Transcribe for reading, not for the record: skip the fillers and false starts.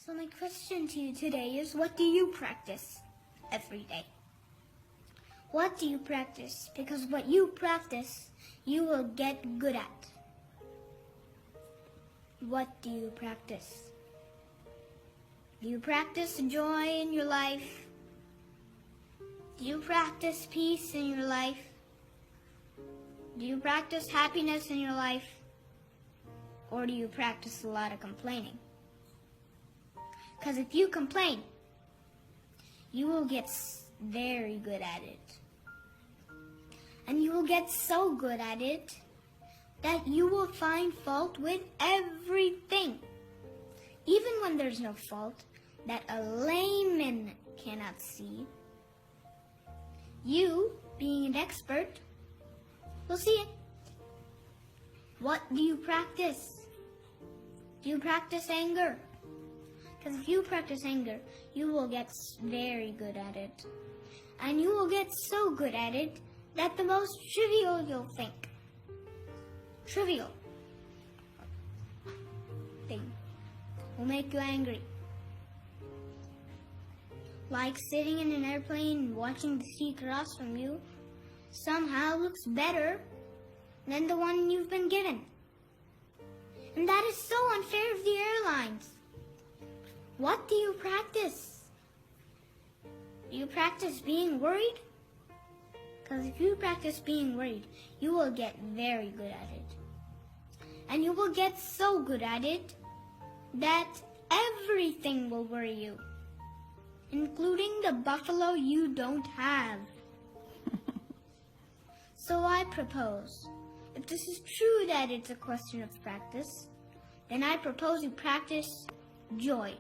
So my question to you today is, what do you practice every day? What do you practice? Because what you practice, you will get good at. What do you practice? Do you practice joy in your life? Do you practice peace in your life? Do you practice happiness in your life? Or do you practice a lot of complaining? Because if you complain, you will get very good at it. And you will get so good at it that you will find fault with everything. Even when there's no fault that a layman cannot see, you, being an expert, will see it. What do you practice? Do you practice anger? Because if you practice anger, you will get very good at it. And you will get so good at it that the most trivial you'll think. Trivial thing will make you angry. Like sitting in an airplane and watching the sea across from you somehow looks better than the one you've been given. And that is so unfair of the airlines. What do you practice? Do you practice being worried? Because if you practice being worried, you will get very good at it. And you will get so good at it that everything will worry you, including the buffalo you don't have. So I propose, if this is true that it's a question of practice, then I propose you practice joy.